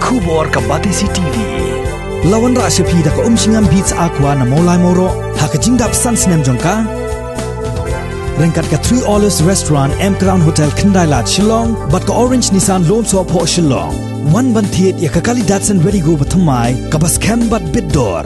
Kubor ka Batisi TV. Lawan Rashapi da ka Singam Beats Aqua na Molai Moro hakajingdap Sunsnem Jongka. Rengkat ka 3 Olives Restaurant M Crown Hotel Kendailat Shillong bat ka Orange Nissan Lone So Po Shillong. One bantiet ya ka Kali Datsun Ready Go Batamai ka bas bat Bidor.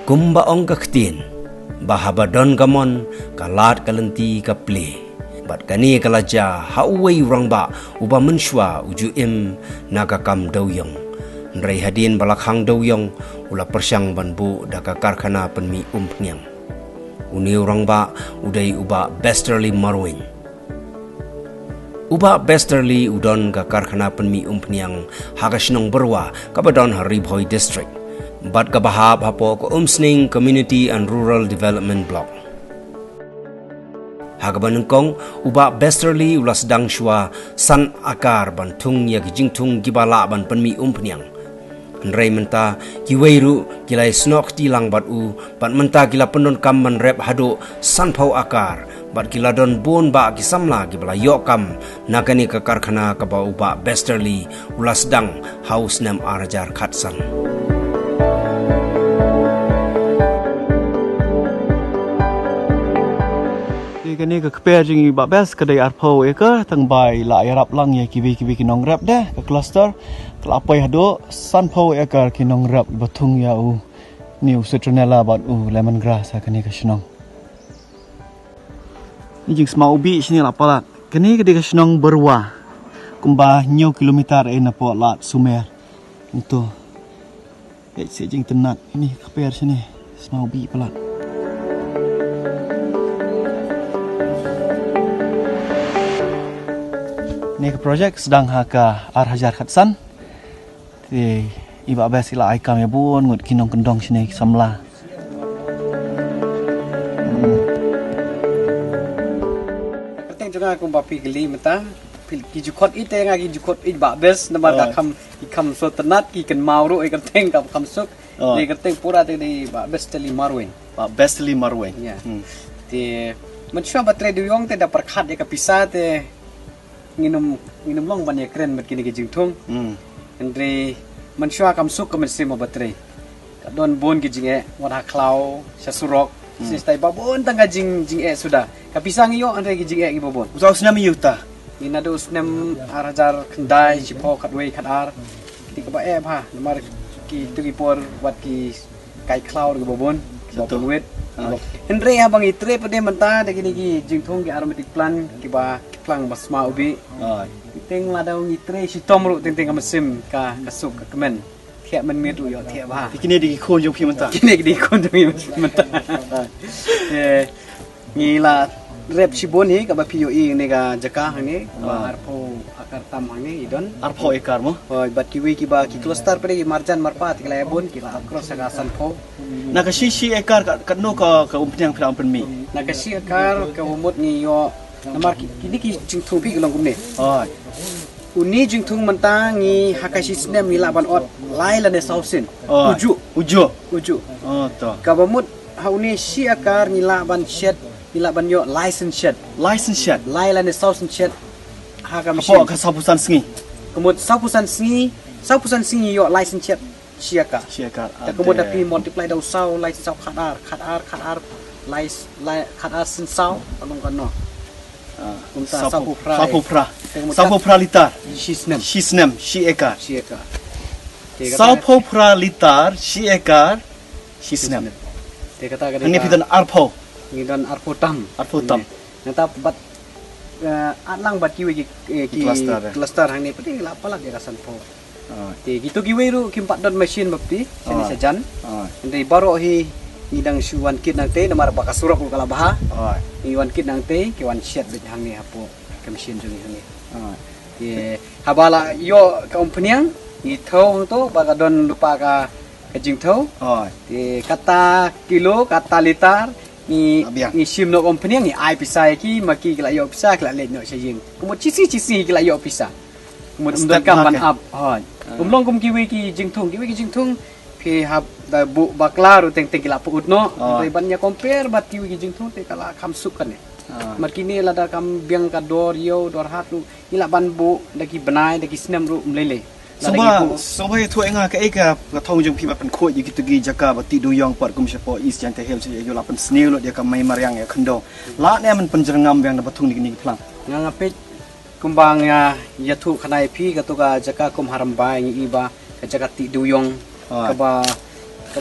Kumba ong kaktin, bahabadon gamon, kalat kalenti kaple. Bat kani kalaja hauwei rangba uba menshwa uju im nagakam dawyong. Nrai hadin balakhang dawyong ula persyang banbu daka karkhana penmi umpnyang. Uni rangba udai uba Besterly Marwing. Uba Besterly udon ka karkhana penmi umpnyang hagashnong berwa kabadon Haribhoi District. Bat kabahab hapo ko Umsning Community and Rural Development Block. Hagabanengkong uba Besterly ulas dang shwa san akar ban tung ya gijingtung gibala ban penmi umpnyang. Nrai menta kiweiru kilai snok tilang bat u bat menta kila pendon kam ban rep hado san pau akar bat kila don bon ba kisamla gibala yokam nakani ka karkhana ka ba uba Besterly ulas dang haus nam arajar khatsan. Kini ke keper jingi babes kedai arpo eka tang bai la yarap lang ya kibi kinong rap deh ke cluster telapai hado sanpo eka kinong rap batung ya u new citronella bat u lemongrass kini ke senong ni jing smau ubi sini la palat kini ke senong berwa kumba nyo kilometer na po lat sumer itu si jing tenat ini keper sini smau ubi palat. Ni projek sedang haka Hajar Khatsan. Di iba bes ila aikam ya bun ngut kinong kendong sini samla. Perteng juga aku bapi geli mata ki jukot ite ngagi jukot it ba bes nama da kam so tenat ki ken mauru e kerteng kam suk di kerteng pura di ba Besterly Marwing. Ba Besterly Marwing. Ya. Di mencoba batre duyong te da perkhat ya kapisa te nginum long ban ya keren mat kini ke jingtung. Andre mencoba kam suk kam sima batre. Kadon bon ki jinge wara klau sasurok sistai babon tangga jing sudah. Kapisa ngiyo andre ki jinge ki babon. Usau senam yuta. Ina do usnem arajar kendai jipo kadwei kadar. Ti ka ba ha nomor ki tu ki por wat ki kai cloud ki babon. Babon wet. Andre abang itre pade menta de kini ki jingtung ki aromatic plant ki ba plang basma ubi. Ting la daw itre si tomru ting kamesim ka kasuk ka kemen. Khia men metu yo thia ba. Kini di khon jong pi menta. Kini di khon jong pi menta. Ni la rep si boni ka ba pio i ne ga jaka hang ba arpo akar tam hang idon arpo ekar mo. Hoi bat ki wi ki ba ki cluster pare marjan marpat ki la bon ki la cross ga san po. Na ka si ekar ka no ka umpnyang phram penmi. Na ka si ekar ka umut ni yo namar kini ki jingtung pi gelong kumne. Uni jingtung mentangi hakashi snem milaban ot lai la ne sausin. Uju. To. Kabamut hauni si akar milaban shed milaban yo license shed. Lai la ne sausin shed. Hakam Apa ka sapusan sengi. Kemud sapusan sengi yo license shed siaka. Ta kemud tapi multiply daw sau license sau khatar khatar sin sau along kano. Sapopra litar. Shisnem. Si ekar. Sapopra litar. Si ekar. Shisnem. Ini pidan arpo. Ngidan arpo tam. Nata bat atlang bat kiwi ki cluster hang ni pati la pala ke rasan po. Te gitu kiwi ru kimpat don machine bapi sini sajan. Ndai baro hi ngidang suwan kit nang te namar bakasurok kala baha. Ni wan kit nang te ki wan shed bit hang ni apo commission jung ni. Ye habala yo company ang i thong to baga don lupa ka ke jing thau Oi. ti kata kilo kata liter ni Abiang. ni sim no company ni ai pisai ki maki kila yo pisah kila le no sajing kumo cisi kila yo pisah kumo Step kam ban back, up hoi long kum kiwi ki jing thung pi hab da bu bakla ru teng kila put no dari ban nya compare bat kiwi ki jing thung te kala kam suk kan ni mat kini lada kam biang ka dor yo dor hat lu ila ban bu daki benai daki senam ru mlele Soba itu enga ke eka katong jeng pima pen khoi gitu gi jaka bati du yong pat kum syapo is yang te hel se yo lapan snil lo dia ka mai mariang ya khendo la ne man penjerngam yang da batung ni plang nga ngapit kumbang ya yathu khanai phi ka to ka jaka kum haram bai ngi iba ka jaka ti du yong ka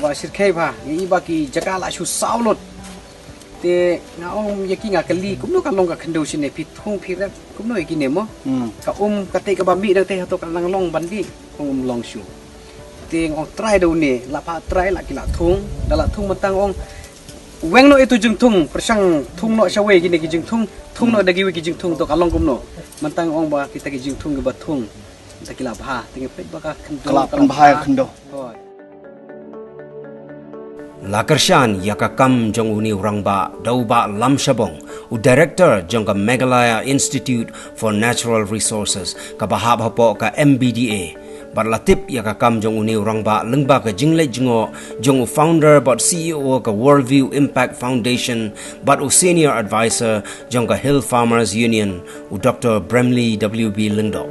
ba sirkhei ba ngi iba ki jaka la shu saulot te nga yaki nga kali kum no ka long ka khendo sine phi thung phi rap kum no yaki ne mo ka ka te ka ba mi da te to ka lang long ban di kum long shu te ngong try do ne la pa try la ki la thung da la thung matang ong weng no itu jeng thung persang thung no shawe gini ki jeng thung no dagi wi ki jeng thung to ka long kum no matang ong ba kita ki jeng thung ba thung ta ki la ba te pe ba ka khendo kelapan bahaya khendo Lakarshan yakakam jong uni urangba dauba lamshabong u director jong ka Meghalaya Institute for Natural Resources ka bahab hapo ka MBDA barlatip yakakam jong uni urangba lengba ka jingle jingo jong u founder but CEO ka Worldview Impact Foundation but u senior advisor jong ka Hill Farmers Union u Dr. Bremley WB Lindo.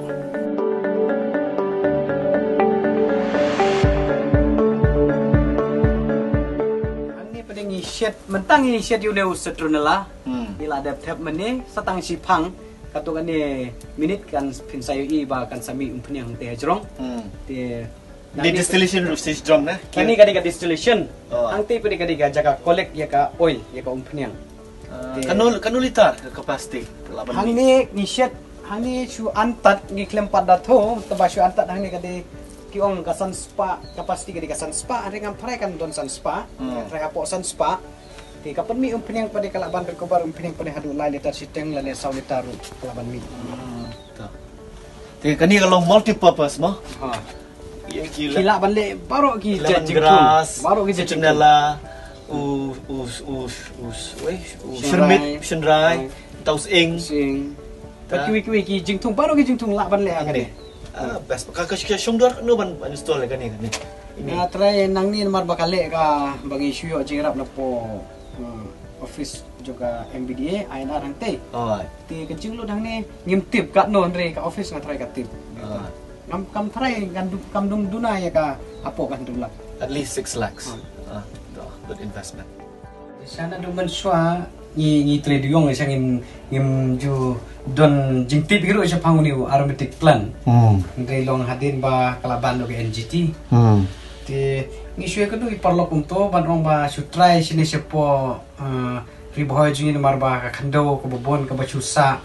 Shed mentang ini shed yu leu setronela ila dep tap mene satang sipang kato kan ni minit kan pin sayo I ba kan sami umpnyang te jrong te di distillation of stage drum ne kani ka distillation ang te pede ka jaga collect ya ka oil ya ka umpnyang kanul litar capacity hang ni shed hang ni su antat ni klem pada tho taba su antat hang ni kadi kiong kasan spa kapasiti kadi kasan spa ada kan pare kan don san spa reka po san spa ti kapan mi umpnyang pada kalaban berkobar umpnyang pada hadu lai liter siteng lane saw liter kalaban mi te kani kalau multi purpose mo yang kila balik baru ki grass baru ki jendela shermit shendrai taus ing sing kiwi ki jingtung baru ki jingtung la balik ngade best kakak syongdor no ban install kan ni ini try nang ni mar bakale ka bagi syuyo jingrap na po office juga MBDA INR hang te ti kencing lu dang ni ngimtip kat non re ka office nga try ka tip kam try kam dung duna ya ka apo kan dula at least 6 lakhs good investment di sana do man swa ni trade yong sang ngim ju don jingtip giro sa panguni aromatic plant ndai long hadin ba kalaban lo NGT ti ni syue kadu iparlo punto ban ba su try sini sepo riboy jini marba ka khando ko bobon ka bachusa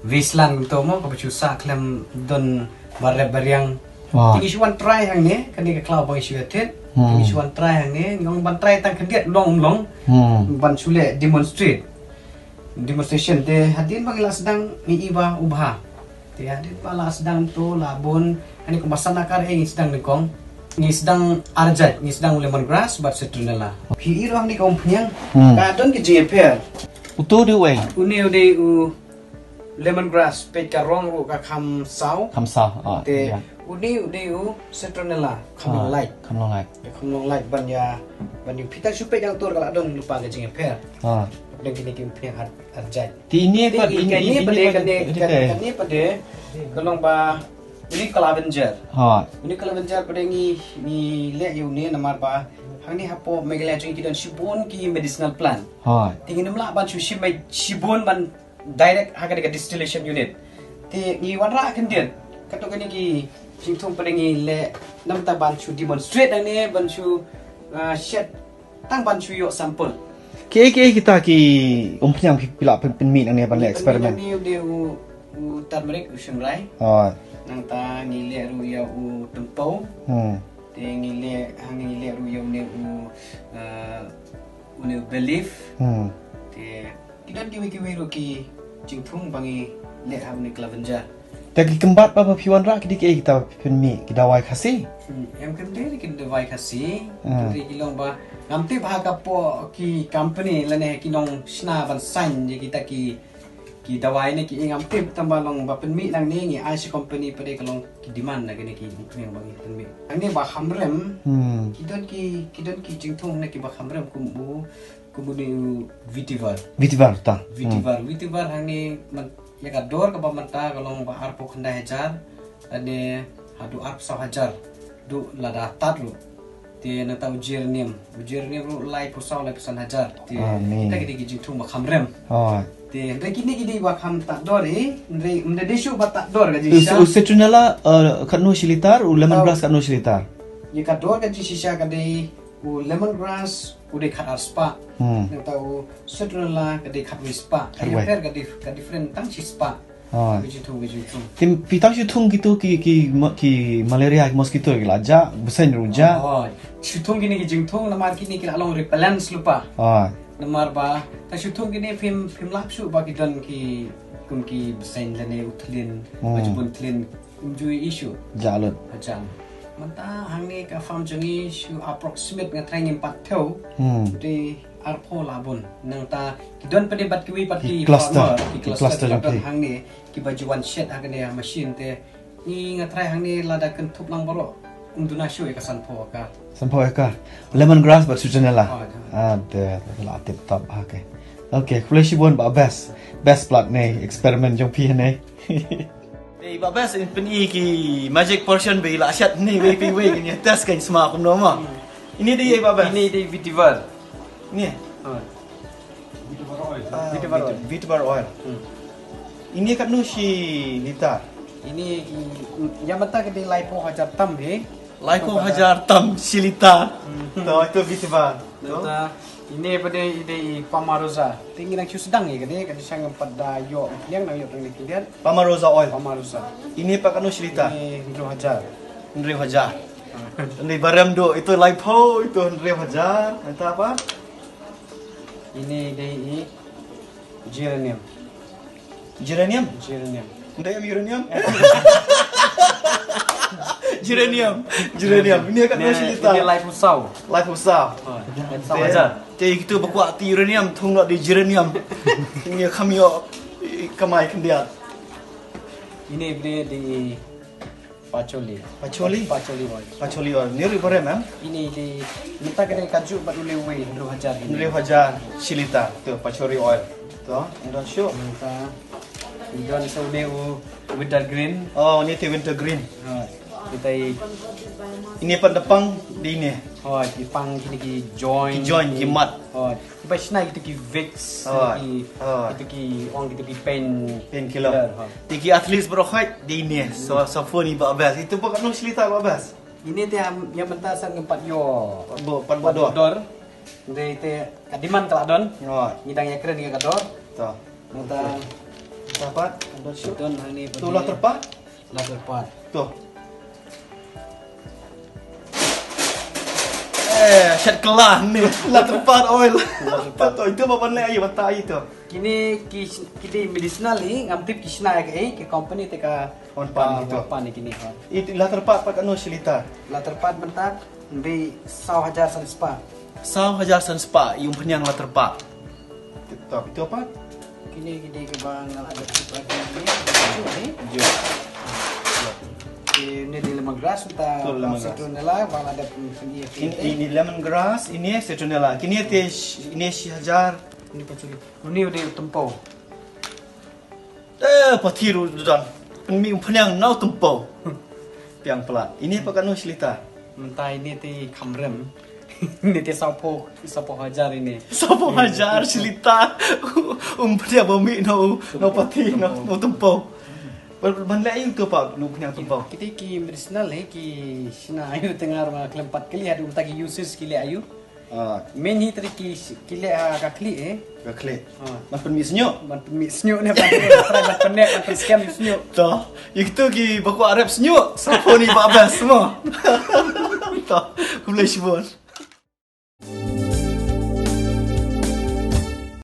Vislan to mo ka bachusa klem don barre baryang ti suan try hang ne kani ka klaw bang syue tet ti suan try hang ne ngong ban try tang kediet long ban sule demonstration te hadin bang sedang ni iba ubha te hadin pala sedang to labon ani ko basana kar sedang nekong ni sedang arjat ni sedang lemongrass bat setrinela hi irang ni kompanyang ka don ki jpr uto de way uni de lemongrass pe ka rong ru ka kham sau kamsa te uni setrinela kham light ban yu pita supe yang tur kala don lupa ke jpr dan kini kimpiang arjat. Ti ini kan ini pada kalau ba ini Calavenger. Ini Calavenger pada ni le yu ni namar ba hang ni hapo Meghalaya jing kidan shibon ki medicinal plant. Tingin namla ban shibon ban direct haga dekat distillation unit. Ti ni wanra kan dia. Kato kani ki singtung pada ni le nam ta ban chu demonstrate ani ban chu shed tang ban chu yo sample. Kita ki umpnyang pila penmin ang ban eksperimen. Ni dia turmeric ushmrai. Nang ta ngile ru ya tempau. Te ngile ru ya ne belief. Te kidan kiwi ru ki jingthung bangi le ha ne Calavenger. Tagi kembat apa piwan rak di kita penmi kita wai kasih. Em kan dia kan devai kasih. Ah. Dari kilong ba ngamti bahag po ki company lane ki nong sna ban sign je kita ki dawai ni ki ngamti tambah long ba penmi lang ni IC company pada kalong ki demand na gini ki yang bagi penmi. Ang ni ba hamrem kidon ki jingthong na ki ba hamrem kumu ni vitivar. Vitivar ta. Vitivar hang ni man ya ka dor ka ba manta kalong ba arpo khanda hajar ane hadu arp 1,000 du lada tat lu ti na ta ujirniam lu lai pusau lai 1,000 ti kita gidi jingthong ba hamrem. Oh. Ti re kini ba kham tak dor re desu ba tak dor ga jisha. Setronela kanu shilitar u lemongrass kanu shilitar. Ye ka dor ga jisha ka dei u lemongrass udah kat spa, yang tahu setelah kedai kat spa, kayak ka different tang spa. Oh. Begitu. Tim pitang syutung gitu ki malaria ki mosquito ki laja besen ruja. Oh, syutung gini ki jingtung namar kini kira along repellents lupa. Oh. Namar ba, ta syutung gini film lapsu ba ki don ki besen lene utlin, majbun tlin enjoy issue. Jalut. Macam manta hangi ka farm jangi shu approximate ngatring 4 thau di arpo labun nang ta kidon pedibat kiwi pati cluster cluster hangi ki baju one shed agane machine te ni ngatrai hangi lada kentup lang baro unduna shu ka sanpo ka lemongrass but sutranella ada la tip top okay fleshi bon ba best plot ne experiment jong pi ne Babas in peni ki magic portion be la syat ni we ni test kan semua aku nama. Ini dia babas. Ini dia vitivar. Ni. Vitivar oil. Ini kat nu si liter. Ini yang mata ke dia laipo hajar tam he. Laipo hajar tam si liter. Itu vitivar. Ini pada ide Pamarosa. Tinggi nang sedang ni kade kade sang pada yo yang nang yo tang lihat. Pamarosa oil. Pamarosa. Ini pak anu cerita. Ini 1,000. 1,000. Ini barang do itu lipo itu 1,000. Itu apa? Ini dei geranium. Geranium. Ndai uranium. Geranium. Ini kat anu cerita. Ini lipo sau. Lipo sau. 1,000. Jadi kita berkuat ti uranium thung nak di geranium. Ini kami yo kamai kendiat. Ini dia di Pacholi oil. Ni ribore mem. Ini di minta kena kaju bat ulewe 2,000. 1,000 silita tu pacholi oil. Tu, dan show. Minta idon so leu winter green. Oh, ni winter green. Kita ini pendepang di ini. Oh, dipang kini ki join ki mat. Oh, iba sina kita ki Vicks, kita ki orang kita ki pain killer. Tiki atlet berokhat di ini. So phone ni babas. Itu bukan nu silita babas. Ini dia yang bentasan empat yo. Empat dor. Dari te kadiman kaladon. Oh, ngidang ya keren dengan kador. Tu. Minta dapat dan show. Don hani Tu lah terpat. Tu. Syat kelah ni lah tempat oil. Betul itu apa benda ayo mata itu. Kini kita medicinal ni ngamtip kisna ke company teka on pan itu. Pan ni kini. Itu lah tempat pak anu silita. Lah tempat bentak di 1,000 san spa. 1,000 san spa yung penyang lah tempat. Itu apa? Kini ke bang ada lagi ni. Ini di lemongrass kita citronella bang ada ini lemongrass ini citronella ini 1,000 ini paculi ini udah tempau patiru dan penyang nau tempau piang pelat ini apa kanu silita mentah ini ti kamrem ini ti sapo hajar ini sapo hajar silita dia bumi nau pati nau tempau. Benda ayu tu pak nu punya tempau. Kita ki medicinal ki sina ayu tengah rumah kelempat kali ada utagi uses kili ayu. Main hi tadi ki ka kli Ka kli. Man pen mi senyuk. Man pen mi senyuk ni apa? Man penek man pen scam senyuk. Toh, itu ki baku Arab senyuk. Sapo ni babas semua. Toh, boleh sibon.